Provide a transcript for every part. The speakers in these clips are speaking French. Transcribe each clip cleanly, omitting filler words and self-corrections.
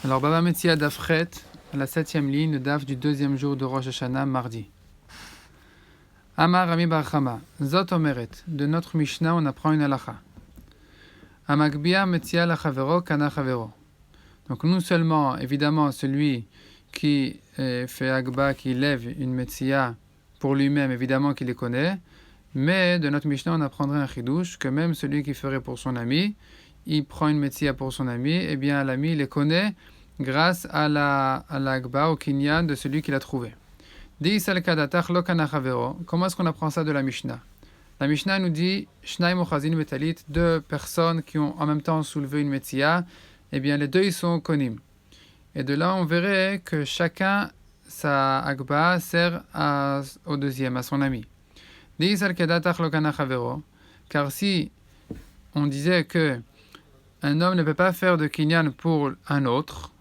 Alors, Baba Metzia Dafret, à la 7e ligne, le Daf du 2e jour de Rosh Hashanah, mardi. Amar Rami Bar Chama, Zot Omeret, de notre Mishnah, on apprend une halacha. Amagbia Metzia la Chavero, Kana Chavero. Donc, non seulement, évidemment, celui qui fait Agba, qui lève une Metzia pour lui-même, évidemment qu'il les connaît, mais de notre Mishnah, on apprendrait un chidouche, que même celui qui ferait pour son ami, il prend une Metzia pour son ami, et bien l'ami les connaît grâce à la Agba, au kinyan de celui qui l'a trouvé. Comment est-ce qu'on apprend ça de la Mishnah? La Mishnah nous dit Shnaim ochazin betalit, deux personnes qui ont en même temps soulevé une Metzia, et bien les deux ils sont konim. Et de là on verrait que chacun, sa Agba sert au deuxième, à son ami. Car si on disait que un homme ne peut pas faire de kinyan pour un autre,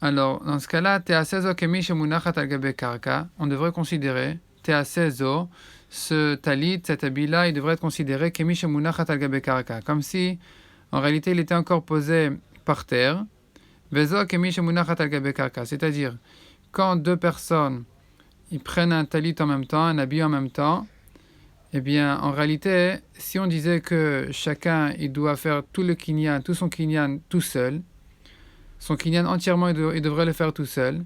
alors dans ce cas-là, on devrait considérer ce talit, cet habit-là, il devrait être considéré comme si en réalité il était encore posé par terre. C'est-à-dire quand deux personnes ils prennent un talit en même temps, un habit en même temps, eh bien, en réalité, si on disait que chacun, il doit faire tout son kinyan tout seul, son kinyan entièrement, il devrait le faire tout seul,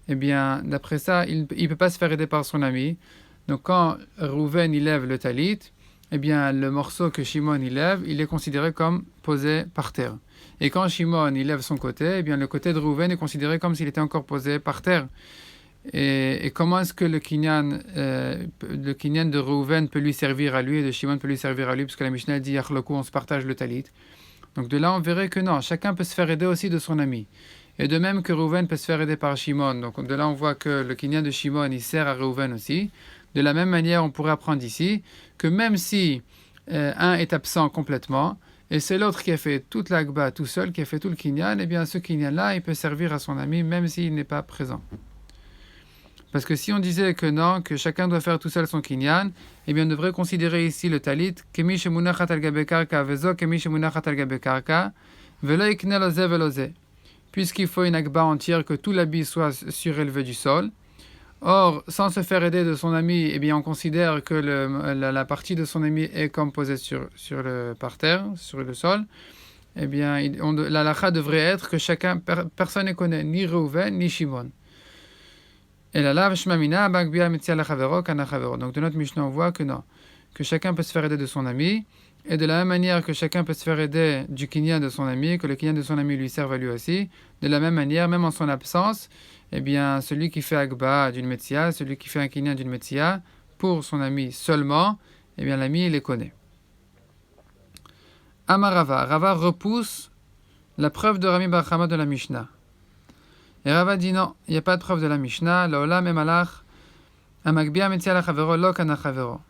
eh bien, d'après ça, il ne peut pas se faire aider par son ami. Donc, quand Reuven, il lève le talit, eh bien, le morceau que Shimon, il lève, il est considéré comme posé par terre. Et quand Shimon, il lève son côté, eh bien, le côté de Reuven est considéré comme s'il était encore posé par terre. Et comment est-ce que le kinyan de Reuven peut lui servir à lui et de Shimon peut lui servir à lui, parce que la Mishnah dit Yachloku, on se partage le talit. Donc de là on verrait que non, chacun peut se faire aider aussi de son ami. Et de même que Reuven peut se faire aider par Shimon. Donc de là on voit que le kinyan de Shimon il sert à Reuven aussi. De la même manière on pourrait apprendre ici que même si un est absent complètement et c'est l'autre qui a fait toute l'agba tout seul, qui a fait tout le kinyan, et bien ce kinyan là il peut servir à son ami même s'il n'est pas présent. Parce que si on disait que non, que chacun doit faire tout seul son kinyan, eh bien on devrait considérer ici le talit kemi shemunachat al gabe karka vezo kemi shemunachat al gabe karka velo ikne loze veloze, puisqu'il faut une agba entière, que tout l'habit soit surélevé du sol. Or, sans se faire aider de son ami, eh bien on considère que la partie de son ami est comme posée par terre, sur le sol. Eh bien, la halakha devrait être que personne ne connaît ni Reuven ni Shimon. Et la lave shmamina bagbia metzia la chavero kana chavero. Donc de notre Mishnah on voit que non, que chacun peut se faire aider de son ami, et de la même manière que chacun peut se faire aider du kinyan de son ami, que le kinyan de son ami lui serve à lui aussi, de la même manière, même en son absence, eh bien celui qui fait agba d'une metzia, celui qui fait un kinyan d'une metzia pour son ami seulement, eh bien l'ami il les connaît. Amarava, Rava repousse la preuve de Rami Bar Chama de la Mishnah. Et Rava dit non, il n'y a pas de preuve de la Mishnah. Laolam emalach, amagbia metzia la chavero, lo kana chavero.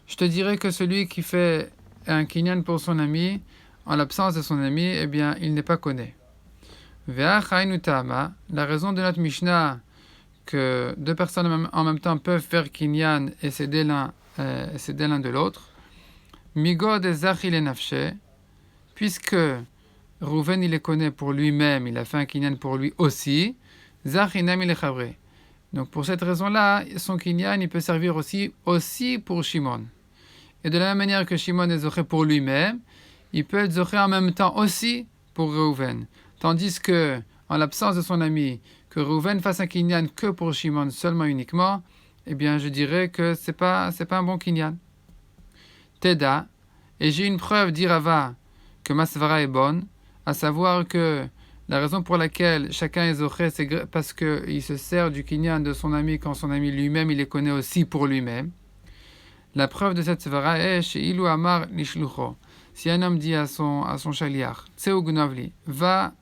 Je te dirais que celui qui fait un kinyan pour son ami, en l'absence de son ami, eh bien, il n'est pas connu. Ve'achainu ta'ama, la raison de notre Mishnah, que deux personnes en même temps peuvent faire kinyan et s'aider l'un de l'autre. Migo de zachil et nafshe, puisque Reuven il les connaît pour lui-même, il a fait un kinyan pour lui aussi. Zachinam il est chavré. Donc pour cette raison-là, son kinyan il peut servir aussi pour Shimon. Et de la même manière que Shimon est zoché pour lui-même, il peut être zoché en même temps aussi pour Reuven. Tandis que, en l'absence de son ami, que Reuven fasse un kinyan que pour Shimon seulement uniquement, eh bien je dirais que c'est pas un bon kinyan. Teda, et j'ai une preuve d'Irava que ma svara est bonne, à savoir que la raison pour laquelle chacun est zoché, c'est parce qu'il se sert du kinyan de son ami quand son ami lui-même, il les connaît aussi pour lui-même. La preuve de cette svara est chez Ilu Amar Lishlucho. Si un homme dit à son shaliach, Tseu Gnavli, va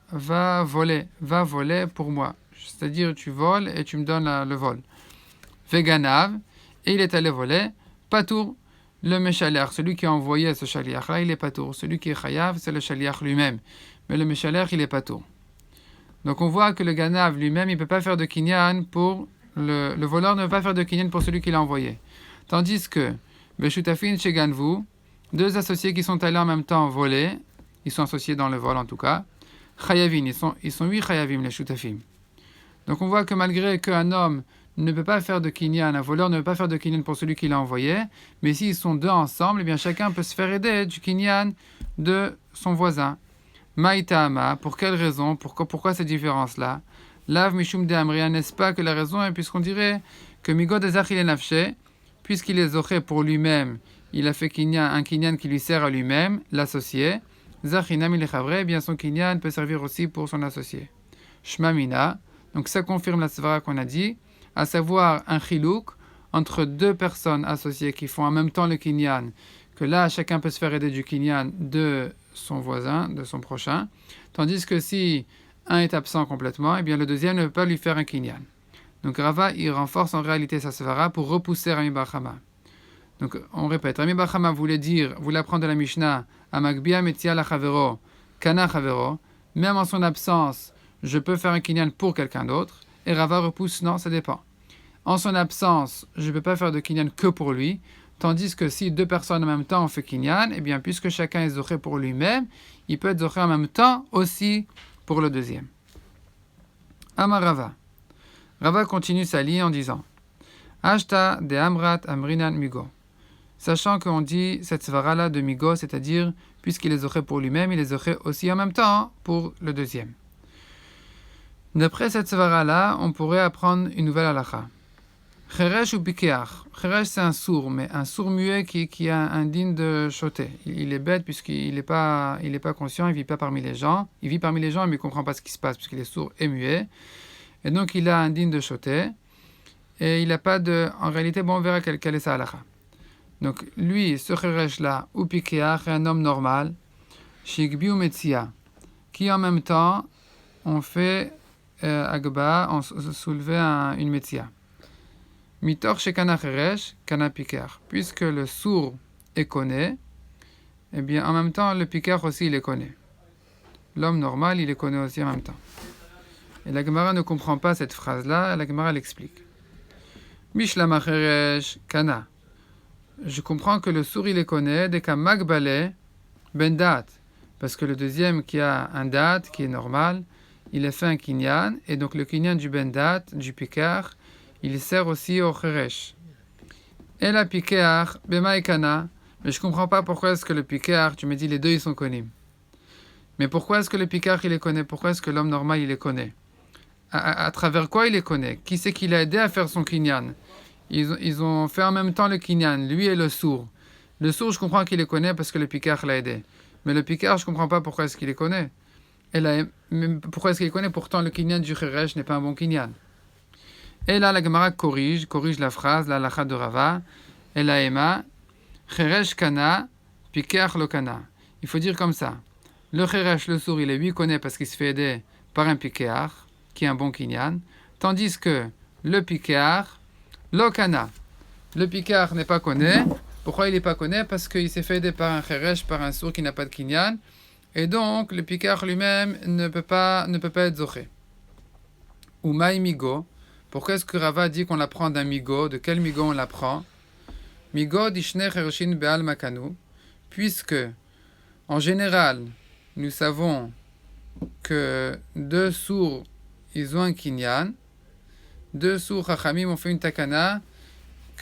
voler pour moi. C'est-à-dire, tu voles et tu me donnes le vol. Veganav, et il est allé voler, patour, le meshaliach, celui qui a envoyé ce shaliach-là, il est patour. Celui qui est chayav, c'est le shaliach lui-même. Mais le meshaliach, il est patour. Donc on voit que le ganav lui-même, il ne peut pas faire de kinyan pour le voleur ne peut pas faire de kinyan pour celui qui l'a envoyé. Tandis que Beshutafin chez Ganvu, deux associés qui sont allés en même temps voler, ils sont associés dans le vol en tout cas, chayavim, ils sont 8 chayavim, les shutafim. Donc on voit que malgré qu'un homme ne peut pas faire de kinyan, un voleur ne peut pas faire de kinyan pour celui qui l'a envoyé, mais s'ils sont deux ensemble, eh bien chacun peut se faire aider du kinyan de son voisin. Maïtama, pour quelle raison? Pourquoi cette différence-là? Lav mishum de amria, n'est-ce pas que la raison est puisqu'on dirait que migod ezach il est nafshe, puisqu'il est zoché pour lui-même, il a fait un kinyan qui lui sert à lui-même, l'associé. Zachinam il est chavre, eh bien son kinyan peut servir aussi pour son associé. Shmamina, donc ça confirme la svara qu'on a dit, à savoir un chilouk entre deux personnes associées qui font en même temps le kinyan, que là chacun peut se faire aider du kinyan de son voisin, de son prochain, tandis que si un est absent complètement, eh bien le deuxième ne peut pas lui faire un kinyan. Donc Rava, il renforce en réalité sa svara pour repousser Rami bar Chama. Donc on répète, Rami bar Chama voulait apprendre de la Mishnah, Amagbia metia la chavero, kana chavero, même en son absence, je peux faire un kinyan pour quelqu'un d'autre, et Rava repousse, non, ça dépend. En son absence, je ne peux pas faire de kinyan que pour lui, tandis que si deux personnes en même temps ont fait kinyan, eh bien puisque chacun est zoché pour lui-même, il peut être zoché en même temps aussi pour le deuxième. Amar Rava. Rava continue sa ligne en disant Ashta de Amrat Amrinan Migo. Sachant qu'on dit cette svara-là de Migo, c'est-à-dire, puisqu'il est zoché pour lui-même, il est zoché aussi en même temps pour le deuxième. D'après cette svara-là, on pourrait apprendre une nouvelle halakha. Cheresh ou Pikeach. Cheresh, c'est un sourd, mais un sourd muet qui a un digne de choter. Il est bête puisqu'il n'est pas conscient, il ne vit pas parmi les gens. Il vit parmi les gens, mais il ne comprend pas ce qui se passe puisqu'il est sourd et muet. Et donc, il a un digne de choter. Et il n'a pas de... En réalité, bon, on verra quelle est sa halakha. Donc, lui, ce Cheresh-là, ou Pikeach, est un homme normal, Shigbi ou Metzia, qui en même temps, on fait Agba, on soulevait une Metzia. Mitor shekana cheresh, kana pikar. Puisque le sourd est connaît, eh bien en même temps le pikar aussi il est connaît. L'homme normal il est connaît aussi en même temps. Et la Gemara ne comprend pas cette phrase-là, la Gemara l'explique. Mishlama cheresh, kana. Je comprends que le sourd il est connaît, dès qu'un magbale, ben dat. Parce que le deuxième qui a un dat, qui est normal, il a fait un kinyan, et donc le kinyan du ben dat, du pikar, il sert aussi au cheresh. Et la pikeach, bema et kana. Mais je ne comprends pas pourquoi est-ce que le pikeach, tu me dis les deux ils sont connus. Mais pourquoi est-ce que le pikeach il les connaît? Pourquoi est-ce que l'homme normal il les connaît? À travers quoi il les connaît? Qui c'est qui l'a aidé à faire son kinyan? Ils ont fait en même temps le kinyan, lui et le sourd. Le sourd je comprends qu'il les connaît parce que le pikeach l'a aidé. Mais le pikeach je ne comprends pas pourquoi est-ce qu'il les connaît. Pourquoi est-ce qu'il les connaît? Pourtant le kinyan du cheresh n'est pas un bon kinyan. Et là, la Gemara corrige la phrase, la halakha de Rava. Et la Ema, Cheresh kana, Pikeach lo kana. Il faut dire comme ça. Le Cheresh, le sourd, il est lui connaît parce qu'il se fait aider par un Pikeach, qui est un bon kinyan. Tandis que le Pikeach, lo kana. Le Pikeach n'est pas connaît. Pourquoi il n'est pas connaît? Parce qu'il s'est fait aider par un Cheresh, par un sourd qui n'a pas de kinyan. Et donc, le Pikeach lui-même ne peut pas être zoché. Ou maïmigo. Pourquoi est-ce que Rava dit qu'on l'apprend d'un migo? De quel migo on l'apprend? Migo dishne cherushin be'al makanu. Puisque, en général, nous savons que deux sourds, ils ont un kinyan. Deux sourds chachamim ont fait une takana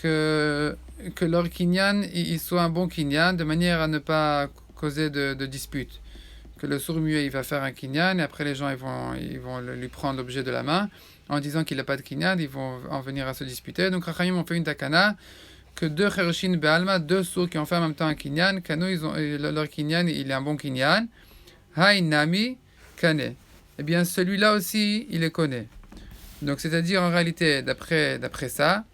que leur kinyan, il soit un bon kinyan, de manière à ne pas causer de dispute. Que le sourd muet, il va faire un kinyan, et après les gens, ils vont lui prendre l'objet de la main, en disant qu'il n'a pas de kinyan, ils vont en venir à se disputer. Donc, Rachamim ont fait une takana, que deux cherushin be'alma, deux sourds qui ont fait en même temps un kinyan, kano, leur kinyan, il est un bon kinyan. Hai nami kane. Eh bien, celui-là aussi, il les connaît. Donc, c'est-à-dire, en réalité, d'après ça,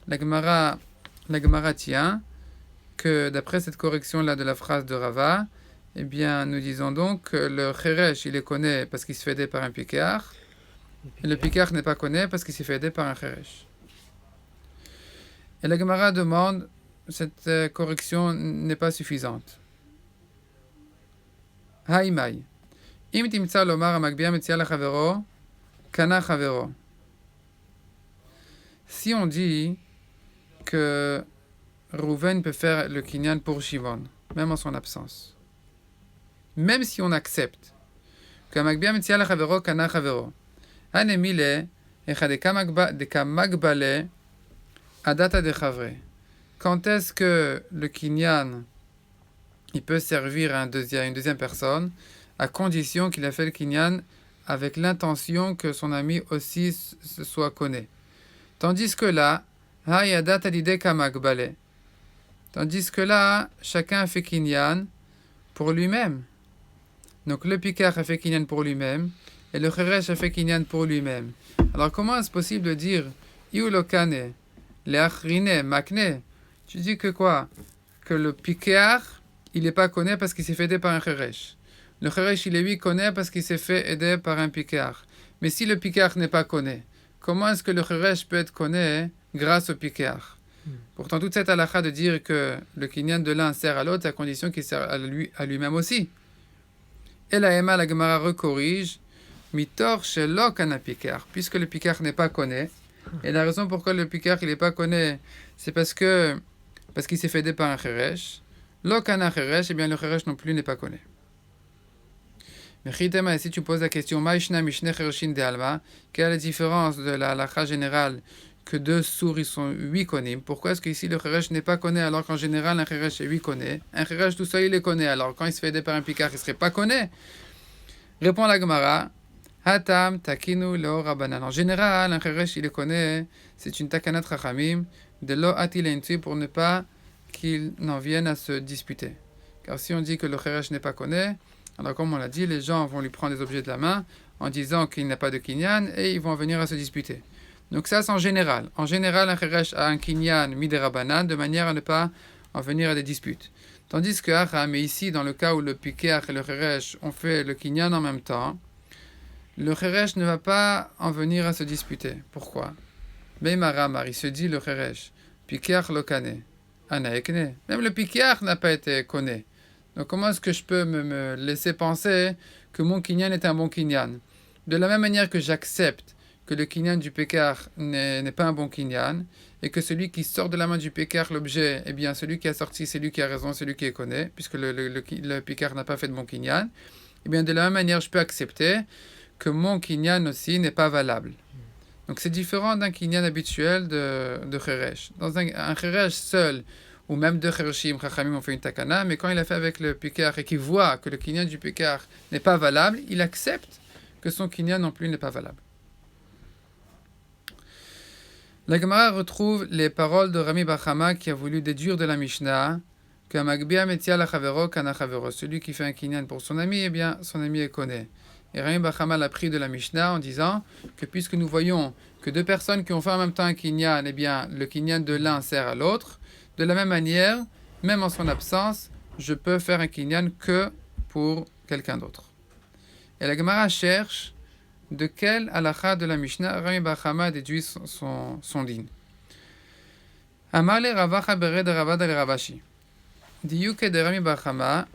la Gemara tient que, d'après cette correction-là de la phrase de Rava, eh bien, nous disons donc que le cheresh, il les connaît parce qu'il se fait aider par un pikeach. Et le pikeach n'est pas connu parce qu'il s'est fait aider par un cheresh. Et la Gemara demande, cette correction n'est pas suffisante. Haïmaï. Im timtsa lomar amagbia metzia la chavero, kana chavero. Si on dit que Rouven peut faire le kinyan pour Shimon, même en son absence, même si on accepte כמגביה מציע לחברו קנה חברו. הנמילה, אחד דקמגבלה, adata de chavre. Quand est-ce que le kinyan il peut servir à une deuxième personne, à condition qu'il a fait le kinyan avec l'intention que son ami aussi soit connu. Tandis que là, chacun fait kinyan pour lui-même. Donc le pikar a fait kinyan pour lui-même et le cheresh a fait kinyan pour lui-même. Alors comment est-ce possible de dire iulokane, leachrine, makne? Tu dis que quoi? Que le pikar il n'est pas connu parce qu'il s'est fait aider par un cheresh. Le cheresh il est lui connu parce qu'il s'est fait aider par un pikar. Mais si le pikar n'est pas connu, comment est-ce que le cheresh peut être connu grâce au pikar? Pourtant, toute cette halakha de dire que le kinyan de l'un sert à l'autre, à condition qu'il sert à lui-même aussi. Et la Emma, la Gemara recorrige, mitor shelo kana pikar, puisque le pikar n'est pas connu. Et la raison pourquoi le pikar il n'est pas connu, c'est parce qu'il s'est fait aider par un cheresh. Lo kana cheresh, eh bien le cheresh non plus n'est pas connu. Mais Chitema, si tu poses la question, Maishna Mishne Chereshin de Alma, quelle est la différence de la halakha générale que deux sourds sont 8 konim? Pourquoi est-ce qu'ici le cheresh n'est pas connu alors qu'en général un cheresh est 8 connu? Un cheresh tout seul il est connu, alors quand il se fait aider par un pikar il ne serait pas connu? Répond la Gemara, Hatam takinu lo rabanan. En général un cheresh il est connu, c'est une takanat chachamim de lo atilentui pour ne pas qu'il n'en vienne à se disputer. Car si on dit que le cheresh n'est pas connu, alors comme on l'a dit, les gens vont lui prendre des objets de la main en disant qu'il n'a pas de kinyan et ils vont venir à se disputer. Donc ça c'est en général. En général, un cheresh a un kinyan miderabanan de manière à ne pas en venir à des disputes. Tandis que mais ici, dans le cas où le pikar et le cheresh ont fait le kinyan en même temps, le cheresh ne va pas en venir à se disputer. Pourquoi? Beimaramar, il se dit le cheresh, pikar lo kane, anaekne. Même le pikar n'a pas été connu. Donc comment est-ce que je peux me laisser penser que mon kinyan est un bon kinyan? De la même manière que j'accepte que le kinyan du pikar n'est pas un bon kinyan, et que celui qui sort de la main du pikar l'objet, eh bien celui qui a sorti, c'est lui qui a raison, c'est lui qui est connu, puisque le pikar n'a pas fait de bon kinyan, eh bien de la même manière je peux accepter que mon kinyan aussi n'est pas valable. Donc c'est différent d'un kinyan habituel de cheresh. Dans un cheresh seul, ou même deux chereshim, chachamim ont fait une takana, mais quand il a fait avec le pikar et qu'il voit que le kinyan du pikar n'est pas valable, il accepte que son kinyan non plus n'est pas valable. La Gemara retrouve les paroles de Rami Bar Chama qui a voulu déduire de la Mishnah que Magbia metia la chavero kana chavero. Celui qui fait un kinyan pour son ami, eh bien son ami est connu. Et Rami Bar Chama l'a pris de la Mishnah en disant que puisque nous voyons que deux personnes qui ont fait en même temps un kinyan, eh bien le kinyan de l'un sert à l'autre, de la même manière, même en son absence, je peux faire un kinyan que pour quelqu'un d'autre. Et la Gemara cherche de quel halakha de la Mishnah Rami Bar Chama déduit son din. Amar le Ravacha bered Ravada le Ravashi. Diyuke de Rami Bar Chama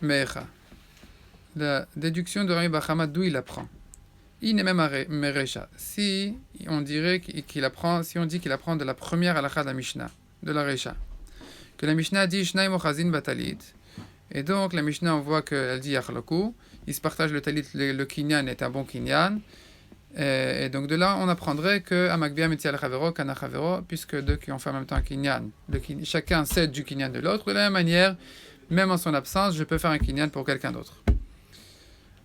mecha. La déduction de Rami Bar Chama, d'où il apprend? Il n'est même merecha. Si on dirait qu'il apprend, si on dit qu'il apprend de la première halakha de la Mishnah, de la Recha, que la Mishnah dit Shnai mochazin batalit, et donc la Mishnah on voit qu'elle dit yachloku, ils se partagent le talit, le kinyan est un bon kinyan, et donc de là on apprendrait que Amagbia metia chavero kana chavero, puisque deux qui ont fait en même temps un kinyan, chacun cède du kinyan de l'autre. De la même manière, même en son absence, je peux faire un kinyan pour quelqu'un d'autre.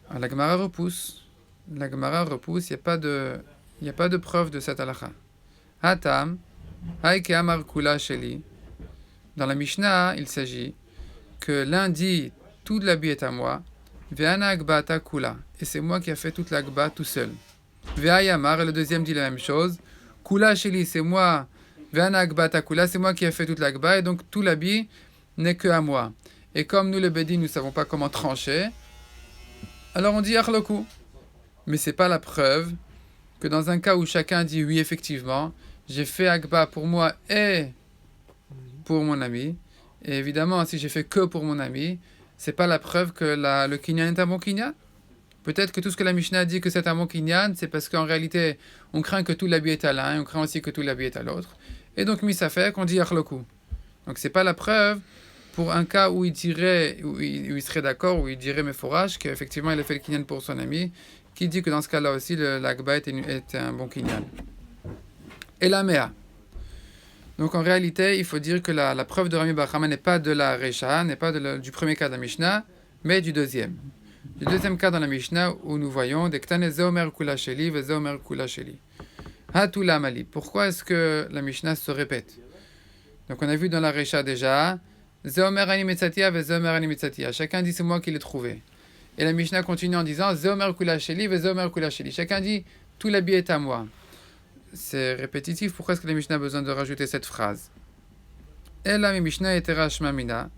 Alors, la Gemara repousse, il n'y a pas de preuve de cette halakha. Hatam Haike Amar Kula Sheli. Dans la Mishnah, il s'agit que l'un dit toute l'habit est à moi, Ve'ana Agbata Kula, et c'est moi qui ai fait toute l'agba tout seul. Ve'ayamar, et le deuxième dit la même chose, Kula Sheli, c'est moi, Ve'ana Agbata Kula, c'est moi qui ai fait toute l'agba, et donc tout l'habit n'est que à moi. Et comme nous, le Bédin, nous ne savons pas comment trancher, alors on dit Achloku. Mais ce n'est pas la preuve que dans un cas où chacun dit oui, effectivement, j'ai fait Agba pour moi et pour mon ami. Et évidemment, si j'ai fait que pour mon ami, c'est pas la preuve que le kinyan est un bon kinyan. Peut-être que tout ce que la Mishnah dit que c'est un bon kinyan, c'est parce qu'en réalité, on craint que tout l'habit est à l'un, et on craint aussi que tout l'habit est à l'autre. Et donc, mis ça fait qu'on dit Achloku. Donc, c'est pas la preuve pour un cas où il serait d'accord, où il dirait Meforash qu'effectivement il a fait le kinyan pour son ami, qui dit que dans ce cas-là aussi, l'Agba est un bon kinyan. Et la Mea. Donc en réalité, il faut dire que la preuve de Rami Bachama n'est pas de la Recha, n'est pas du premier cas de la Mishnah, mais du deuxième. Du deuxième cas dans la Mishnah où nous voyons des Ktane Zeomer Kula Sheli ve Zeomer Kula Sheli. Hatula Mali. Pourquoi est-ce que la Mishnah se répète? Donc on a vu dans la Recha déjà, Zeomer Ani Metzatia ve Zeomer Ani Metzatia. Chacun dit c'est moi qui l'ai trouvé. Et la Mishnah continue en disant Zeomer Kula Sheli ve Zeomer Kula Sheli. Chacun dit tout l'habit est à moi. C'est répétitif. Pourquoi est-ce que la Mishnah a besoin de rajouter cette phrase? Et la Mishnah était Rashmamina.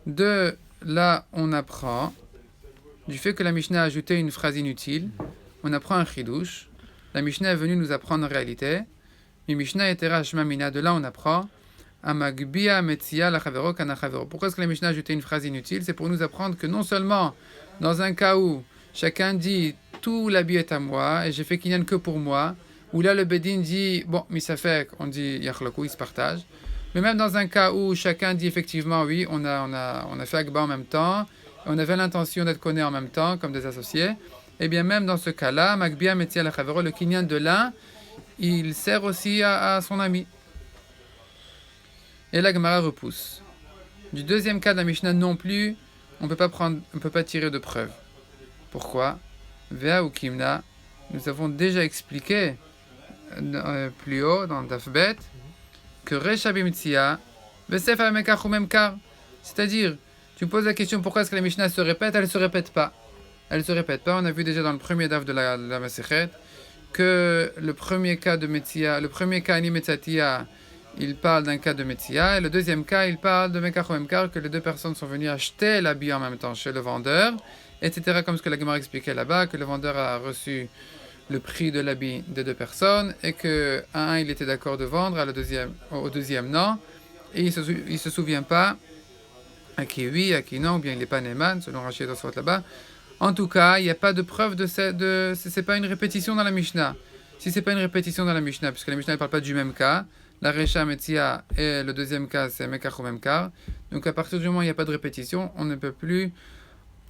De là, on apprend du fait que la Mishnah a ajouté une phrase inutile. On apprend un chidouche. La Mishnah est venue nous apprendre en réalité. Mais Mishnah était Rashmamina. De là, on apprend Amagbia Metzia la Chavero Kana Chavero. Pourquoi est-ce que la Mishnah a ajouté une phrase inutile? C'est pour nous apprendre que non seulement dans un cas où chacun dit tout l'habit est à moi et j'ai fait kinyan que pour moi, où là le Bedin dit bon, misafek, on dit yachloku, il se partage. Mais même dans un cas où chacun dit effectivement oui, on a fait Agba en même temps, on avait l'intention d'être connu en même temps comme des associés, et bien même dans ce cas-là, Magbia Metzia la Chavero, le kinyan de l'un, il sert aussi à son ami. Et la Gemara repousse. Du deuxième cas de la Mishnah non plus, on peut pas tirer de preuve. Pourquoi? Vea ou Kimna, nous avons déjà expliqué plus haut dans Dafbet que Recha Bimtsia, Vesefa Mekach ou Memkar. C'est-à-dire, tu me poses la question pourquoi est-ce que la Mishnah se répète? Elle ne se répète pas. Elle ne se répète pas. On a vu déjà dans le premier Daf de la Masechet que le premier cas de Metzia, le premier cas Ani Metzatia, il parle d'un cas de Metzia, et le deuxième cas, il parle de Mekach ou Memkar, que les deux personnes sont venues acheter l'habit en même temps chez le vendeur, etc. Comme ce que la Gemara expliquait là-bas, que le vendeur a reçu le prix de l'habit des deux personnes, et que à un, il était d'accord de vendre, au deuxième, non, et il se souvient pas à qui oui, à qui non, ou bien il n'est pas Neyman, selon Rachid Oswat là-bas. En tout cas, il n'y a pas de preuve c'est pas une répétition dans la Mishnah. Si c'est pas une répétition dans la Mishnah, puisque la Mishnah ne parle pas du même cas, la Recha Metzia et le deuxième cas, c'est Mekach ou Memkar. Donc à partir du moment où il n'y a pas de répétition, on ne peut plus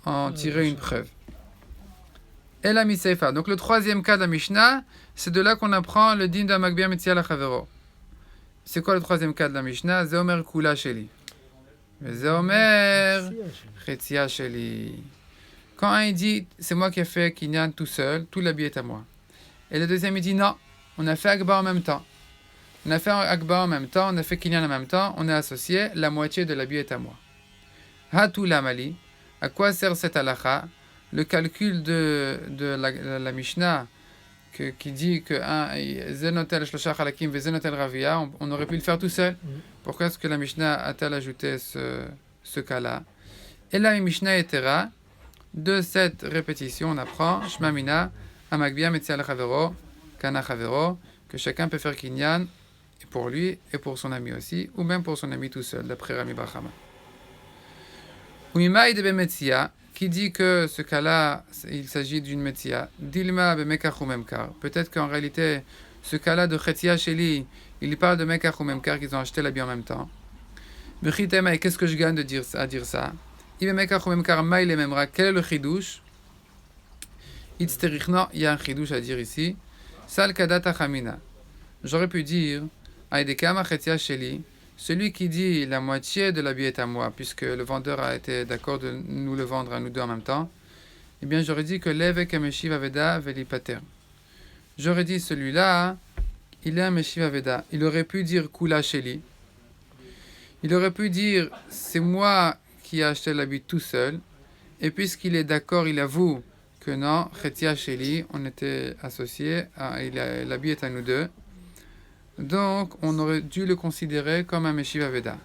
en tirer une preuve. Et la Miseifa. Donc le troisième cas de la Mishnah, c'est de là qu'on apprend le din d'Amagbia Metzia la Chavero. C'est quoi le troisième cas de la Mishnah? Zeomer Kula Sheli. Zeomer Chetzia Sheli. Quand un il dit, c'est moi qui ai fait Kinyan tout seul, tout l'habit est à moi. Et le deuxième il dit, non, on a fait Agba en même temps. On a fait Agba en même temps, on a fait Kinyan en même temps, on est associé, la moitié de l'habit est à moi. Hatu Lamali. À quoi sert cette halakha? Le calcul de la Mishnah qui dit que Zenotel Shlosha Chalakim ve Zenotel Ravia, on aurait pu le faire tout seul. Pourquoi est-ce que la Mishnah a-t-elle ajouté ce cas-là? Et la Mishnah Etera, de cette répétition, on apprend Shmamina, Amagbia Metzia Chavero, Kana Chavero, que chacun peut faire Kinyan pour lui et pour son ami aussi, ou même pour son ami tout seul, d'après Rami Bachama. Umimaï de Bemetzia, qui dit que ce cas-là, il s'agit d'une Metzia, Dilma Bemekach ou Memkar. Peut-être qu'en réalité, ce cas-là de Chetzia Sheli, il parle de Mekach ou Memkar qu'ils ont acheté l'habit en même temps. Bechitema, qu'est-ce que je gagne à dire ça? Ibemekach ou Memkar, Maïle Memra, quel est le chidouche? Itzterichna, il y a un chidouche à dire ici. Sal Kadata Chamina. J'aurais pu dire, Aïdekama Chetzia Sheli, celui qui dit la moitié de l'habit est à moi, puisque le vendeur a été d'accord de nous le vendre à nous deux en même temps, eh bien j'aurais dit que l'Evek Meshiv Aveda Velipater. J'aurais dit celui-là, il est un Meshiv Aveda. Il aurait pu dire Kula Sheli. Il aurait pu dire c'est moi qui ai acheté l'habit tout seul. Et puisqu'il est d'accord, il avoue que non, Chetzia Sheli, on était associés, l'habit est à nous deux. Donc, on aurait dû le considérer comme un Meshiv Aveda.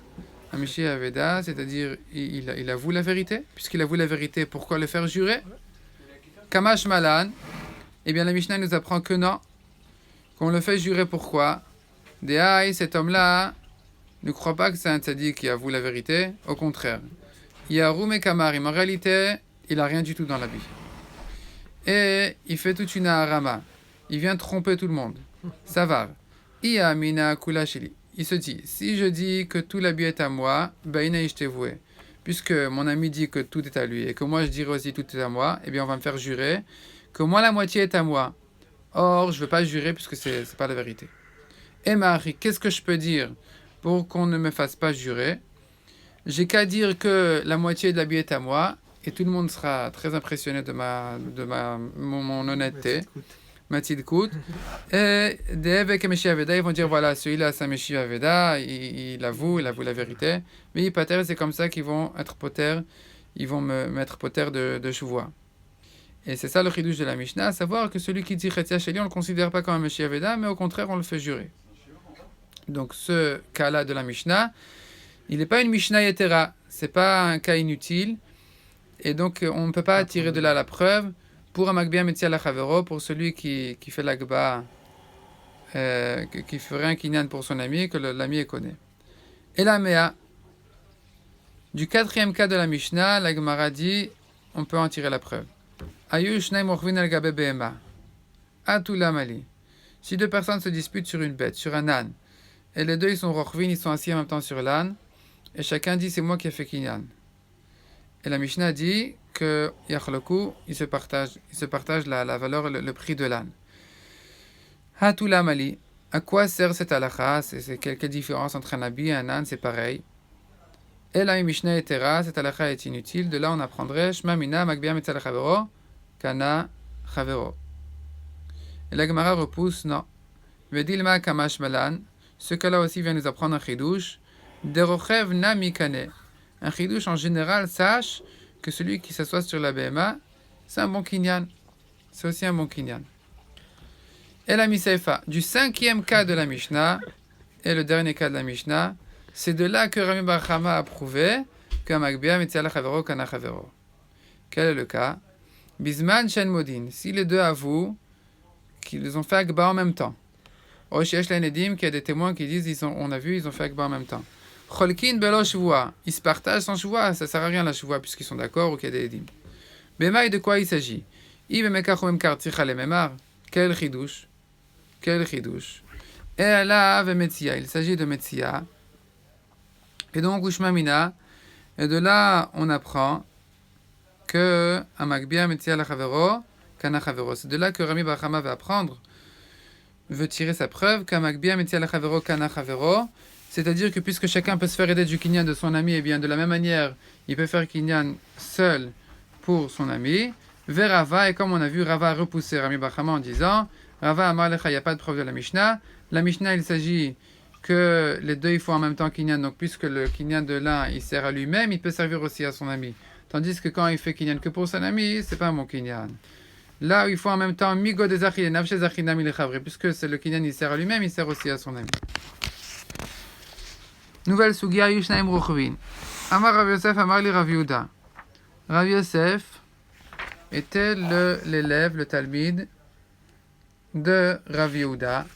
Un Meshiv Aveda, c'est-à-dire, il avoue la vérité. Puisqu'il avoue la vérité, pourquoi le faire jurer? Kamash Malan, eh bien, la Mishnah nous apprend que non. Qu'on le fait jurer, pourquoi? Cet homme-là ne croit pas que c'est un tzaddik qui avoue la vérité. Au contraire. Yaroum et Kamarim, en réalité, il n'a rien du tout dans la vie. Et il fait toute une harama. Il vient tromper tout le monde. Ça va. Iamina Kula Sheli. il se dit, si je dis que tout l'habit est à moi, puisque mon ami dit que tout est à lui et que moi je dirais aussi tout est à moi, eh bien on va me faire jurer que moi la moitié est à moi. Or, je ne veux pas jurer puisque c'est pas la vérité. Et Marie, qu'est-ce que je peux dire pour qu'on ne me fasse pas jurer? J'ai qu'à dire que la moitié de l'habit est à moi et tout le monde sera très impressionné de mon honnêteté, ma tzidkout. Et des évêques et Meshiach Aveda, ils vont dire voilà, celui-là c'est un Meshiach Aveda, il avoue la vérité. Mais pater, c'est comme ça qu'ils vont être poter, ils vont me mettre poter de chevois. Et c'est ça le chidouche de la Mishnah, à savoir que celui qui dit Chetia Sheli, on ne le considère pas comme un Meshiach Aveda, mais au contraire, on le fait jurer. Donc ce cas-là de la Mishnah, il n'est pas une Mishnah Yetera, c'est pas un cas inutile, et donc on ne peut pas tirer de là la preuve pour un Magbia Metzia Lachavero, pour celui qui fait l'Agba, qui ferait un kinyan pour son ami, que l'ami connaît. Et la Mea, du quatrième cas de la Mishnah, la Gemara dit, on peut en tirer la preuve. Ayu Shnaim Orvin al Gabe Behema. Atula Mali. Si deux personnes se disputent sur une bête, sur un âne, et les deux ils sont Rochvin, ils sont assis en même temps sur l'âne, et chacun dit c'est moi qui ai fait kinyan. Et la Mishnah dit que Yachloku, ils se partagent la valeur, le prix de l'âne. Hatula Mali. À quoi sert cette halakha? C'est quelle différence entre un habit et un âne? C'est pareil. Et la Mishnah Etera, cette halakha est inutile. De là on apprendrait Shma Mina Magbia Metzal Chavero Kana Chavero. Et la Gemara repousse non. Vedilma Kamash Malan. Ce cas-là aussi vient nous apprendre un chidouche. Derochev na mikane. Un chidouche en général sache que celui qui s'assoit sur la BMA, c'est un bon kinyan. C'est aussi un bon kinyan. Et la Miseifa, du cinquième cas de la Mishnah, et le dernier cas de la Mishnah, c'est de là que Rami Bar Chama a prouvé qu'un Magbia Metzia Lachavero Kana Chavero. Quel est le cas? Bisman Shen Modin. Si les deux avouent qu'ils ont fait Agba en même temps. Oshesh Lanedim, qu'il y a des témoins qui disent on a vu, ils ont fait Agba en même temps. Cholkin Belo Shvoua. Ils se partagent sans Shvoua, ça sert à rien la Shvoua puisqu'ils sont d'accord ou qu'il y a des Edim. Bemaï, de quoi il s'agit? Quel chidouche? Quel chidouche? Et là, il s'agit de Metzia. Et donc, Ushmamina, et de là, on apprend que un Magbia Metzia la Chavero, Kana Chavero. C'est de là que Rami Bar Chama veut tirer sa preuve qu'un Magbia Metzia la Chavero, Kana Chavero. C'est-à-dire que puisque chacun peut se faire aider du kinyan de son ami, et bien de la même manière, il peut faire kinyan seul pour son ami. Vers Rava, et comme on a vu, Rava a repoussé Rami Bar Chama en disant Rava Amar Lecha, il n'y a pas de preuve de la Mishnah. La Mishnah, il s'agit que les deux, il faut en même temps kinyan. Donc, puisque le kinyan de l'un, il sert à lui-même, il peut servir aussi à son ami. Tandis que quand il fait kinyan que pour son ami, c'est pas un bon kinyan. Là où il faut en même temps migo des achil, nafshe zachinam il chavre, puisque c'est le kinyan, il sert à lui-même, il sert aussi à son ami. Nouvelle sugia Yushnaim Rochvin. Amar Rav Yosef, Amar li Rav Yehuda. Rav Yosef était l'élève, le talmid de Rav Yehuda,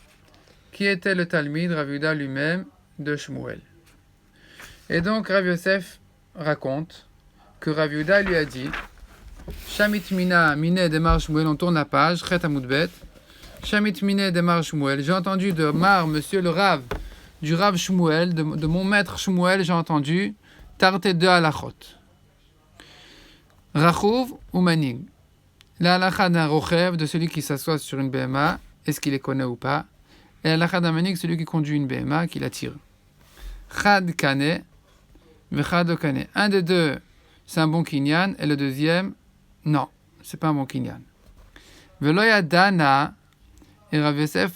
qui était le talmid, Rav Yehuda lui-même, de Shmuel. Et donc Rav Yosef raconte que Rav Yehuda lui a dit Shamit Mina, Mine Demar Shmuel, on tourne la page, Chet Amoudbet. Shamit Mine Demar Shmuel, j'ai entendu de Mar, monsieur le Rav, du Rav Shmuel, de mon maître Shmuel, j'ai entendu Tarte de halachot. Rachouv ou Manig. La halacha d'un rochev, de celui qui s'assoit sur une BMA, est-ce qu'il les connaît ou pas? Et la halacha d'un Manig, celui qui conduit une BMA, qui la tire. Chad kane, vechad kane. Un des deux, c'est un bon kinyan, et le deuxième, non, c'est pas un bon kinyan. Veloya dana, et Rav Yosef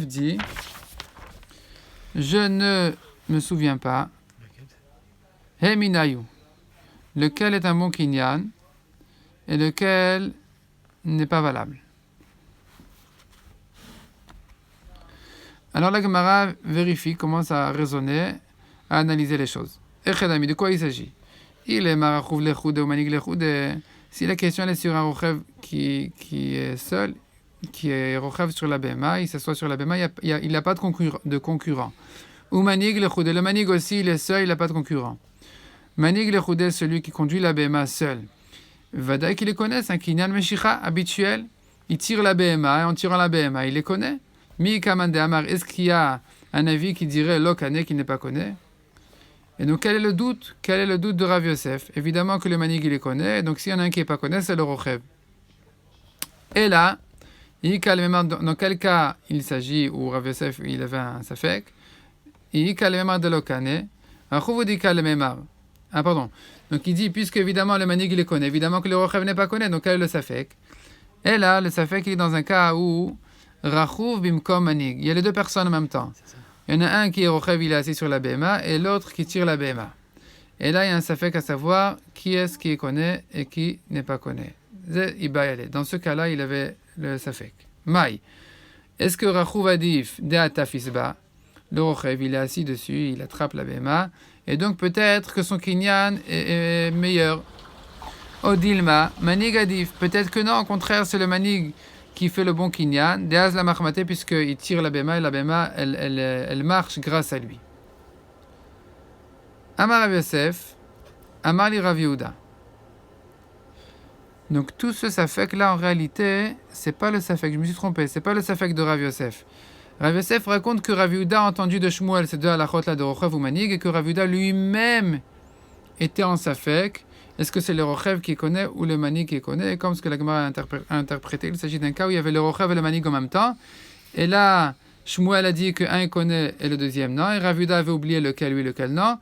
dit, je ne me souviens pas. Heminayu, lequel est un bon kinyan et lequel n'est pas valable. Alors la Gemara vérifie, commence à raisonner, à analyser les choses. Echedami, de quoi il s'agit? Il est marachouv lechoude ou manig lechoude. Si la question est sur un rochev qui est seul, qui est rochev sur la BMA, il s'assoit sur la BMA, il n'a pas de concurrent. Ou manig lechoude, le manig aussi, il est seul, il n'a pas de concurrent. Manig lechoude, celui qui conduit la BMA seul. Vadaï qu'il les connaît, c'est un kinyan meshicha habituel. Il tire la BMA, et en tirant la BMA, il les connaît. Mi kaman de amar, est-ce qu'il y a un avis qui dirait lo kane, qui n'est pas connu? Et donc, quel est le doute? Quel est le doute de Rav Yosef? Évidemment que le manig, il les connaît. Donc, s'il y en a un qui n'est pas connu, c'est le rochev. Et là, dans quel cas il s'agit où Rav Yosef, il avait un safek? Il de lo kane. Ah, pardon. Donc, il dit, puisque évidemment le manig, il les connaît, évidemment que le rochev n'est pas connu, donc quel est le safek? Et là, le safek, il est dans un cas où Rachouv bimkom manig. Il y a les deux personnes en même temps. Il y en a un qui est rochev, il est assis sur la BMA, et l'autre qui tire la BMA. Et là, il y a un safek à savoir qui est-ce qui est connu et qui n'est pas connu. Dans ce cas-là, il avait le safek. Maï. Est-ce que Rachouv adif de atafisba? Le rochev, il est assis dessus, il attrape la BMA, et donc peut-être que son kinyan est meilleur. Odilma, manig adif. Peut-être que non, au contraire, c'est le manig qui fait le bon kinyan. Deaz la mahmate, puisqu'il tire la béma, et la béma, elle marche grâce à lui. Amar Rav Yosef, Amar li Rav Yehuda. Donc tout ce safek là, en réalité, c'est pas le safek, je me suis trompé, c'est pas le safek de Rav Yosef. Rav Yosef raconte que Rav Yehuda a entendu de Shmuel ces deux halachot là de rochev ou manig, et que Rav Yehuda lui-même était en safek. Est-ce que c'est le rochev qui connaît ou le manig qui connaît? Comme ce que la Gemara a interprété, il s'agit d'un cas où il y avait le rochev et le manig en même temps. Et là, Shmuel a dit qu'un il connaît et le deuxième non. Et Rav Yehuda avait oublié lequel oui, lequel non.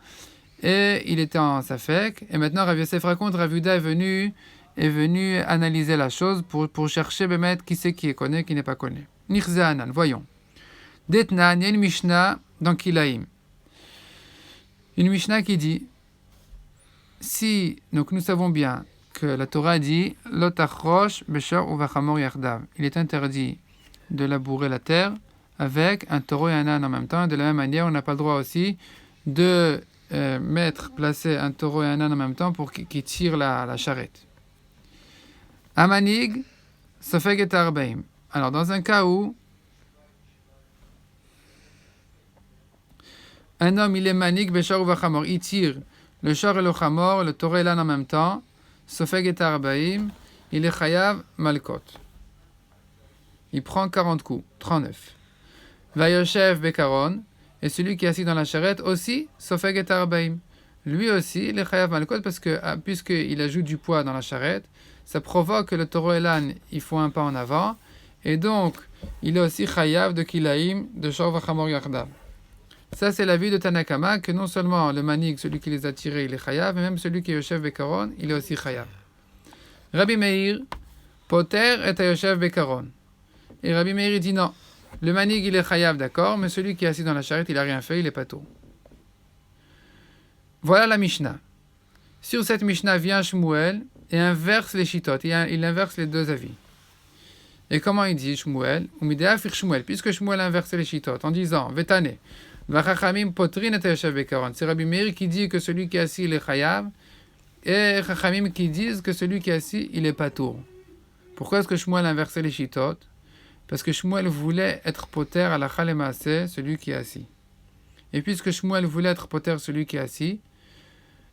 Et il était en safek. Et maintenant, Rav Yosef raconte, Rav Yehuda est venu analyser la chose pour chercher qui c'est qui est connu, qui n'est pas connu. Nichzanan, voyons. Detnan, il y a une Mishnah dans Kilaim. Une Mishnah qui dit, si, donc nous savons bien que la Torah dit Lotachrosh beshor uvachamor yardav. Il est interdit de labourer la terre avec un taureau et un âne en même temps. De la même manière, on n'a pas le droit aussi de placer un taureau et un âne en même temps pour qu'ils tirent la charrette. Amanig, sofeg et arbaim. Alors, dans un cas où un homme, il est manig beshor uvachamor, il tire le char et le chamor, le taureau et l'âne en même temps, sofeg et arbaim, il est chayav malkot. Il prend 40 coups, 39. Vayoshev bekaron, et celui qui est assis dans la charrette aussi, sofeg et arbaim. Lui aussi, il est chayav malkot parce que, puisqu'il ajoute du poids dans la charrette, ça provoque que le taureau et l'âne, il faut un pas en avant, et donc, il est aussi chayav de kilaim, de shor vachamor yardav. Ça, c'est l'avis de Tanakama, que non seulement le manig, celui qui les a tirés, il est chayav, mais même celui qui est Yoshev Bekaron, il est aussi chayav. Rabbi Meir, Poter et Yoshev Bekaron. Et Rabbi Meir, il dit non. Le manig, il est chayav, d'accord, mais celui qui est assis dans la charrette, il n'a rien fait, il est pas tout. Voilà la Mishnah. Sur cette Mishnah vient Shmuel et inverse les shitot. Il inverse les deux avis. Et comment il dit Shmuel? Puisque Shmuel inverse les shitot en disant Vetane. C'est Rabbi Meir qui dit que celui qui est assis, il est chayav, et Chachamim qui disent que celui qui est assis, il est patour. Pourquoi est-ce que Shmuel a inversé les shitot? Parce que Shmuel voulait être poter à la chalémassé, celui qui est assis. Et puisque Shmuel voulait être poter, celui qui est assis,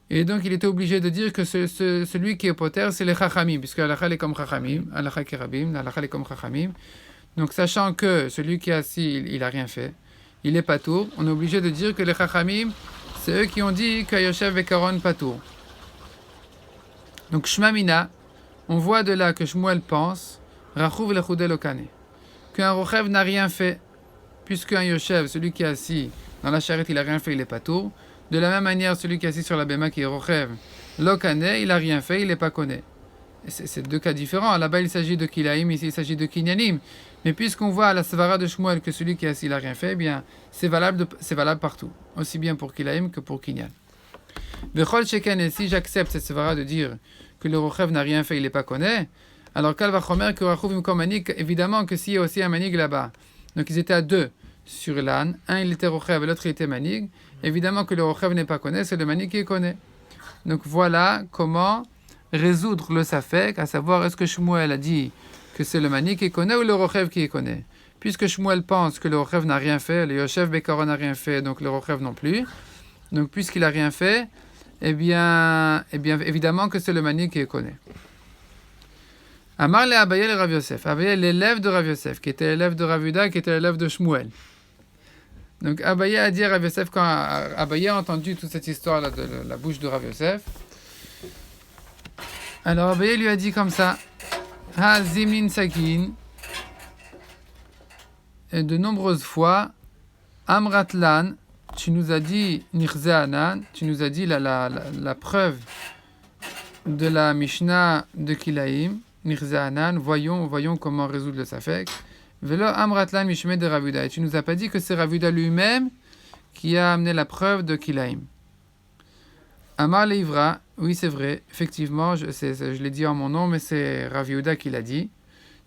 et donc il était obligé de dire que celui qui est poter, c'est les Chachamim, puisque Allah est comme Chachamim, Allah Kerabim, Allah est comme Chachamim. Donc sachant que celui qui est assis, il n'a rien fait, il est patour, on est obligé de dire que les Chachamim, c'est eux qui ont dit qu'Yoshev Bekaron patour. Donc Shmamina, on voit de là que Shmuel pense, Rachouv lechudel okane, qu'un Rochev n'a rien fait, puisqu'un Yoshev, celui qui est assis dans la charrette, il n'a rien fait, il est patour. De la même manière, celui qui est assis sur la béma, qui est Rochev, l'okane, il n'a rien fait, il n'est pas connu. C'est deux cas différents. Là-bas, il s'agit de Kilaim, ici, il s'agit de Kinyanim. Mais puisqu'on voit à la Svara de Shmuel que celui qui est assis n'a rien fait, eh bien, c'est valable partout. Aussi bien pour Kilaim que pour Kinyan. Vechol Sheken, et si j'accepte cette Svara de dire que le Rochev n'a rien fait, il n'est pas connu, alors Kal Vachomer, que Rachouv comme manig, évidemment que s'il y a aussi un manig là-bas, donc ils étaient à deux sur l'âne, un il était Rochev et l'autre il était manig, évidemment que le Rochev n'est pas connu, c'est le manig qui est connu. Donc voilà comment résoudre le safek, à savoir est-ce que Shmuel a dit que c'est le manig qui est connu ou le Rochev qui est connu. Puisque Shmuel pense que le Rochev n'a rien fait, le Yoshev Bekaron n'a rien fait, donc le Rochev non plus. Donc puisqu'il n'a rien fait, eh bien évidemment que c'est le manig qui est connu. Amar le Abaye le Rav Yosef. Abaye, l'élève de Rav Yosef, qui était l'élève de Rav Yehuda, qui était l'élève de Shmuel. Donc Abaye a dit à Rav Yosef, quand Abaye a entendu toute cette histoire-là de la bouche de Rav Yosef, alors Abaye lui a dit comme ça, Ha zimnin sakin, et de nombreuses fois, Amratlan, tu nous as dit Nirzeanan, tu nous as dit la preuve de la Mishnah de Kilaim, Nirzeanan, voyons comment résoudre le Safek. Velo Amratlan Mishme de Rav Yehuda. Et tu nous as pas dit que c'est Rav Yehuda lui-même qui a amené la preuve de Kilaim. Amar Leivra, oui c'est vrai, effectivement, je l'ai dit en mon nom, mais c'est Rav Yehuda qui l'a dit.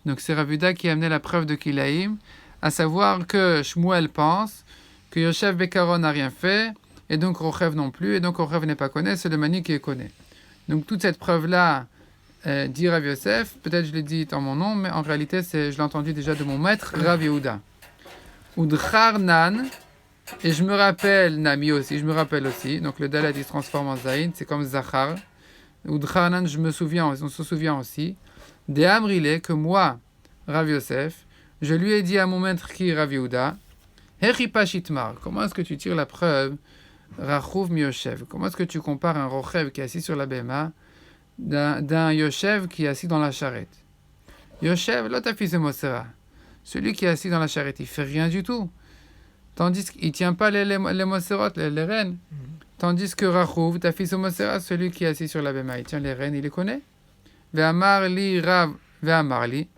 Donc c'est Rav Yehuda qui a amené la preuve de Kilaim, à savoir que Shmuel pense que Yoshev Bekaron n'a rien fait, et donc Rochev non plus, et donc Rochev n'est pas connu, c'est le Mani qui est connu. Donc toute cette preuve-là, dit Rav Yosef, peut-être je l'ai dit en mon nom, mais en réalité je l'ai entendu déjà de mon maître, Rav Yehuda. Udchar Nan, et je me rappelle Nami aussi, donc le Dalet il se transforme en Zayin, c'est comme Zachar. Udchar Nan, on se souvient aussi, de Amrile, que moi, Rav Yosef, je lui ai dit à mon maître qui est Rav Yehuda, Hechipa Shitmar, comment est-ce que tu tires la preuve Rachouv mi-Yoshev, comment est-ce que tu compares un Rochev qui est assis sur la Bema d'un Yoshev qui est assis dans la charrette? Yoshev, là t'as fait Mosera. Celui qui est assis dans la charrette, il fait rien du tout. Tandis qu'il ne tient pas les Moserot, les rênes. Tandis que Rachouv, t'as fait Mosera, celui qui est assis sur la Bema, il tient les rênes, il les connaît. Ve'amar li Rav, ve'amar li.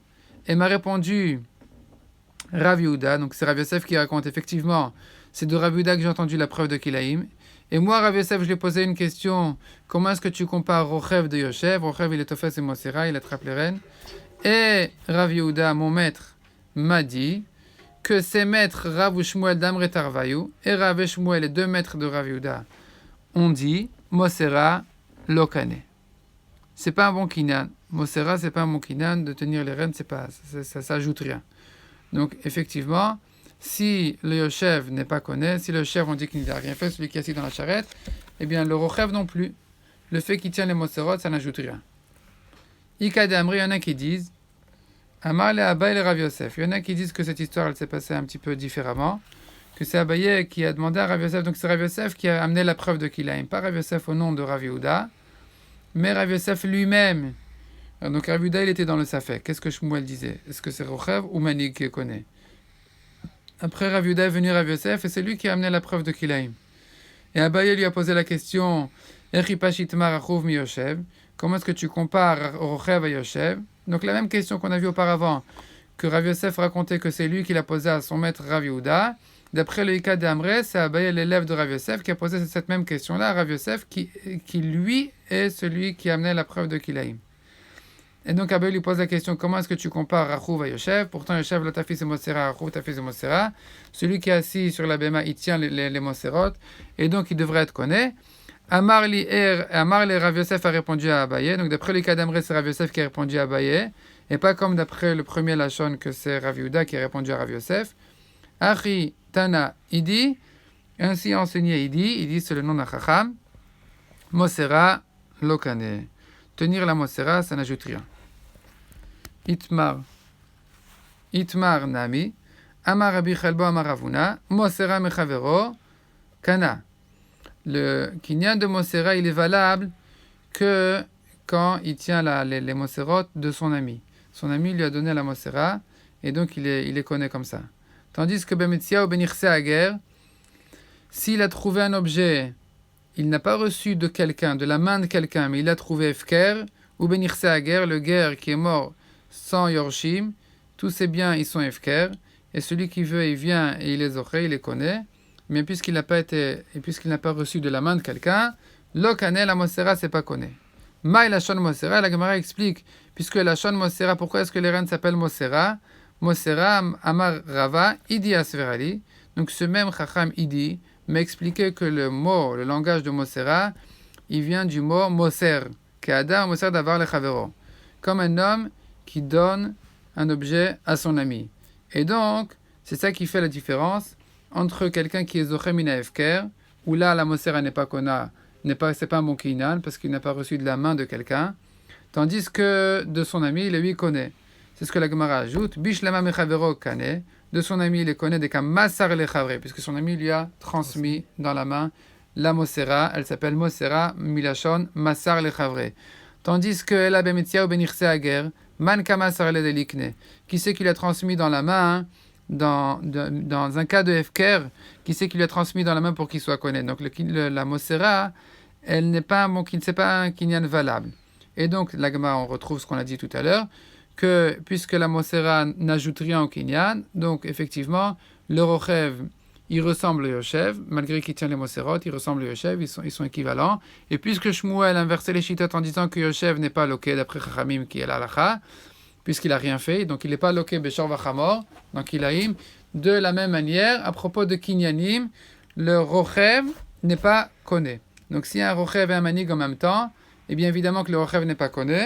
Et m'a répondu Rav Yehuda, donc c'est Rav Yosef qui raconte effectivement, c'est de Rav Yehuda que j'ai entendu la preuve de Kilaim. Et moi, Rav Yosef, je lui ai posé une question, comment est-ce que tu compares Rochev de Yoshev? Rochev, il est Tofes et Mosera, il attrape les rênes. Et Rav Yehuda, mon maître, m'a dit que ses maîtres Rav Shmuel d'Amre Tarvayu et Rav et Shmuel, les deux maîtres de Rav Yehuda, ont dit Mosera Lokane. C'est pas un bon kinan. Mosera, c'est pas un bon kinan. De tenir les rênes, ça s'ajoute rien. Donc, effectivement, si le Yoshev n'est pas connu, si le chef on dit qu'il n'a rien fait, celui qui est assis dans la charrette, eh bien, le Rochev non plus. Le fait qu'il tient les Moserot, ça n'ajoute rien. Ika de Amri, il y en a qui disent Amar le Abaye le Rav Yosef. Il y en a qui disent que cette histoire, elle s'est passée un petit peu différemment. Que c'est Abaye qui a demandé à Rav Yosef. Donc, c'est Rav Yosef qui a amené la preuve de Kilaim. Pas Rav Yosef au nom de Rav Yehuda, mais Rav Yosef lui-même. Donc Rav Yehuda, il était dans le Safek. Qu'est-ce que Shmuel disait? Est-ce que c'est Rochev ou Manig qui connaît? Après Rav Yehuda est venu Rav Yosef et c'est lui qui a amené la preuve de Kilaim. Et Abaye lui a posé la question mi Yoshev. Comment est-ce que tu compares Rochev à Yoshev? Donc la même question qu'on a vue auparavant, que Rav Yosef racontait que c'est lui qui l'a posée à son maître Rav Yehuda. D'après le Ika d'Amre, c'est Abaye, l'élève de Rav Yosef, qui a posé cette même question-là à Rav Yosef, qui lui est celui qui a amené la preuve de Kilaim. Et donc Abaye lui pose la question, comment est-ce que tu compares Rachouv à Yoshev? Pourtant Yoshev, là, t'as fait ses Mosera, Rachouv, t'as fait ses Mosera. Celui qui est assis sur la Bema, il tient les Moserot, et donc il devrait être connu. Amar li Rav Yosef a répondu à Abaye. Donc d'après le cas d'Amré, c'est Rav Yosef qui a répondu à Abaye, et pas comme d'après le premier Lachon que c'est Rav Yehuda qui a répondu à Rav Yosef. Achi Tana Idi, ainsi enseigné Idi c'est le nom d'un Chacham. Mosera Lokane. Tenir la Mosera, ça n'ajoute rien. Itmar Nami, Amar Rabbi Chelbo Amar Ravuna, Mosera Mechavero, Kana. Le kinyan de Mosera, il est valable que quand il tient les Moserot de son ami. Son ami lui a donné la Mosera, et donc il les connaît comme ça. Tandis que Bemetzia ou Benirse Ager, s'il a trouvé un objet, il n'a pas reçu de quelqu'un, de la main de quelqu'un, mais il a trouvé Efker, ou Benirse Ager, le guerre qui est mort sans Yorshim, tous ces biens, ils sont Efker, et celui qui veut, il vient et il les aurait, il les connaît, mais puisqu'il n'a pas reçu de la main de quelqu'un, Lokane, la Mosera, c'est pas connu. Maï la Shon Mosera, la Gemara explique, puisque la Shon Mosera, pourquoi est-ce que les reines s'appellent Mosera? Mosera, Amar Rava, Idi Asverali, donc ce même Chacham Idi m'a expliqué que le langage de Mosera, il vient du mot Moser, Ke'adam Moser d'avar le Chavero, comme un homme qui donne un objet à son ami. Et donc, c'est ça qui fait la différence entre quelqu'un qui est Zochem Mina Efker, où là, la Mosera n'est pas Kona, c'est pas un bon Kinan, parce qu'il n'a pas reçu de la main de quelqu'un, Tandis que de son ami, il lui connaît. C'est ce que la Gemara ajoute. Bishlama mechavero kane. De son ami, il les connaît des kam masar lechavre, puisque son ami lui a transmis dans la main la Mosera. Elle s'appelle Mosera Milachon Masar lechavre. Tandis que Ela bemetzia ou benirse ager, man kamasar le delikne. Qui c'est qui lui a transmis dans la main, dans un cas de Hefker, qui c'est qui lui a transmis dans la main pour qu'il soit connu. Donc la Mosera, elle n'est pas c'est pas un kinyan valable. Et donc, la Gemara, on retrouve ce qu'on a dit tout à l'heure, que puisque la Mosera n'ajoute rien au kinyan, donc effectivement, le Rochev, il ressemble au Yoshev, malgré qu'il tient les Moserot, il ressemble au Yoshev, ils sont équivalents. Et puisque Shmuel a inversé les Shittot en disant que Yoshev n'est pas loqué d'après Chachamim qui est l'Alacha, puisqu'il n'a rien fait, donc il n'est pas loqué Beshor Vachamor, donc Ilaim, de la même manière, à propos de kinyanim, le Rochev n'est pas connu. Donc s'il y a un Rochev et un Manig en même temps, eh bien évidemment que le Rochev n'est pas connu,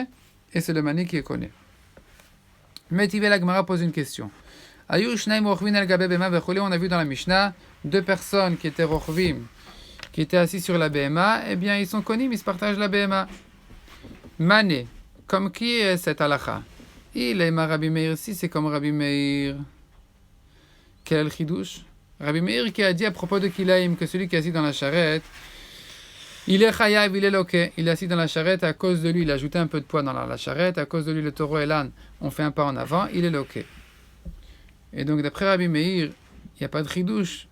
et c'est le Manig qui est connu. Mais Tivel Agmara pose une question. On a vu dans la Mishnah 2 personnes qui étaient Rochvim, qui étaient assis sur la BMA, eh bien ils sont connus, ils se partagent la BMA. Mané, comme qui est cet halakha? Il est Rabbi Meir, si c'est comme Rabbi Meir. Quel chidouche? Rabbi Meir qui a dit à propos de Kilaim que celui qui est assis dans la charrette, il est chayav, il est loqué. Il est assis dans la charrette, à cause de lui, il a ajouté un peu de poids dans la charrette, à cause de lui, le taureau et l'âne ont fait un pas en avant, il est loqué. Et donc, d'après Rabbi Meir, il n'y a pas de chidouche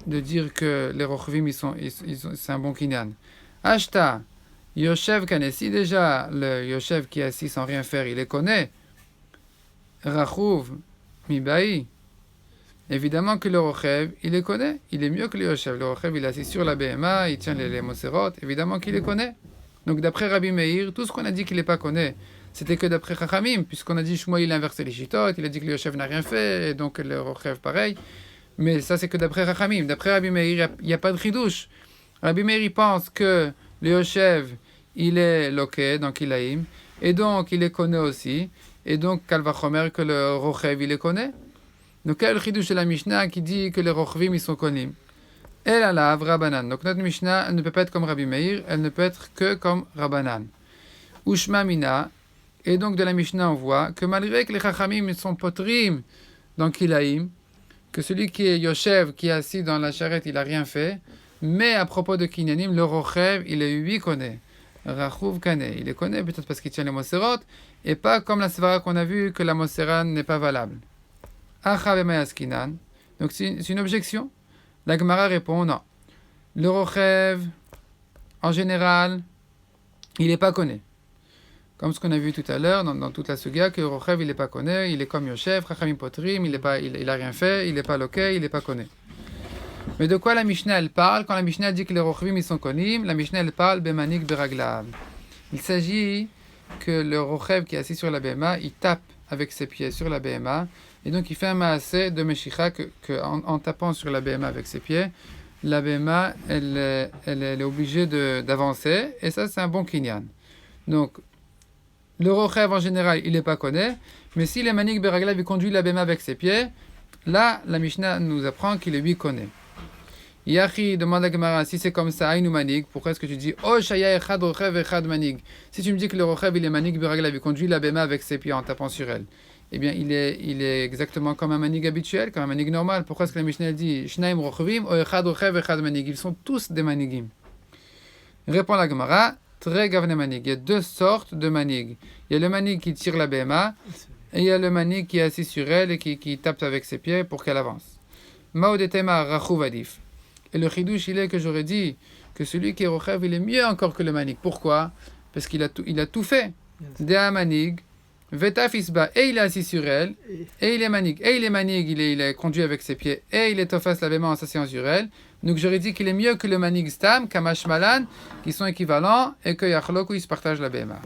de dire que les Rochvim, c'est un bon kinyan. Ashta, Yoshev Kanesi, déjà, le Yoshev qui est assis sans rien faire, il les connaît. Rachouv, Mibaï. Évidemment que le Rochev, il les connaît. Il est mieux que le Yoshev. Le Rochev, il est assis sur la BMA, il tient les Moserot. Évidemment qu'il les connaît. Donc d'après Rabbi Meir, tout ce qu'on a dit qu'il n'est pas connaît, c'était que d'après Chachamim, puisqu'on a dit Shmuel, il a inversé les Shittot, il a dit que le Yoshev n'a rien fait, et donc le Rochev pareil. Mais ça, c'est que d'après Chachamim. D'après Rabbi Meir, il n'y a pas de chidouche. Rabbi Meir, il pense que le Yoshev, il est loqué, donc Ilaim, et donc il les connaît aussi, et donc Kalvachomer, que le Rochev, il les connaît. Donc, quel chidouche de la Mishnah qui dit que les Rochvim, ils sont connus? Elle a la Rabbanan. Donc, notre Mishnah, elle ne peut pas être comme Rabbi Meir, elle ne peut être que comme Rabbanan. Ushma Mina. Et donc, de la Mishnah, on voit que malgré que les Chachamim sont potrim dans Kilaim, que celui qui est Yoshev, qui est assis dans la charrette, il n'a rien fait, mais à propos de Kinyanim, le Rochev, il est lui connaît. Rachouv Kane, il les connaît peut-être parce qu'il tient les Moserot, et pas comme la Svara qu'on a vu que la Mosera n'est pas valable. Donc c'est une objection. La Gemara répond non. Le Rochev, en général, il n'est pas connu. Comme ce qu'on a vu tout à l'heure dans toute la Suga, que le Rochev, il n'est pas connu, il est comme Yoshev, Chachamim Potrim, il n'a rien fait, il n'est pas loqué, il n'est pas connu. Mais de quoi la Mishnah elle parle? Quand la Mishnah dit que les Rochavim ils sont connus, la Mishnah elle parle Bemanik Beraglav. Il s'agit que le Rochev qui est assis sur la BMA, il tape avec ses pieds sur la BMA, et donc il fait un maaseh de Meshicha en tapant sur la BMA avec ses pieds, la BMA elle est obligée d'avancer, et ça c'est un bon kinyan. Donc le Rochev en général il n'est pas connu, mais si le Manik Beraglav il conduit la BMA avec ses pieds, là la Mishnah nous apprend qu'il est lui connaît. Yachi demande à Gemara, si c'est comme ça, Aïnou Manig, pourquoi est-ce que tu dis Oh Shaya Echad Rochev Echad Manig? Si tu me dis que le Rochev il est Manig Beraglav, il conduit la BMA avec ses pieds en tapant sur elle, eh bien il est exactement comme un Manig habituel, comme un Manig normal. Pourquoi est-ce que la Mishnah dit Shnaim Rochavim O Echad Rochev Echad Manig? Ils sont tous des Manigim. Répond la Gemara, très gavne Manig. Il y a deux sortes de Manig. Il y a le Manig qui tire la BMA, et il y a le Manig qui est assis sur elle et qui tape avec ses pieds pour qu'elle avance. Maodetema Rachou Vadif. Et le chidouche, il est que j'aurais dit que celui qui est Rochev, il est mieux encore que le Manig. Pourquoi? Parce qu'il a tout fait. Dea Manig, Vetafisba, et il est assis sur elle, et il est Manig. Et il est Manig, il est conduit avec ses pieds, et il est Tofas la BMA en s'asseyant sur elle. Donc j'aurais dit qu'il est mieux que le Manig Stam, Kamash Malan, qui sont équivalents, et que Yachloku, il se partage la BMA.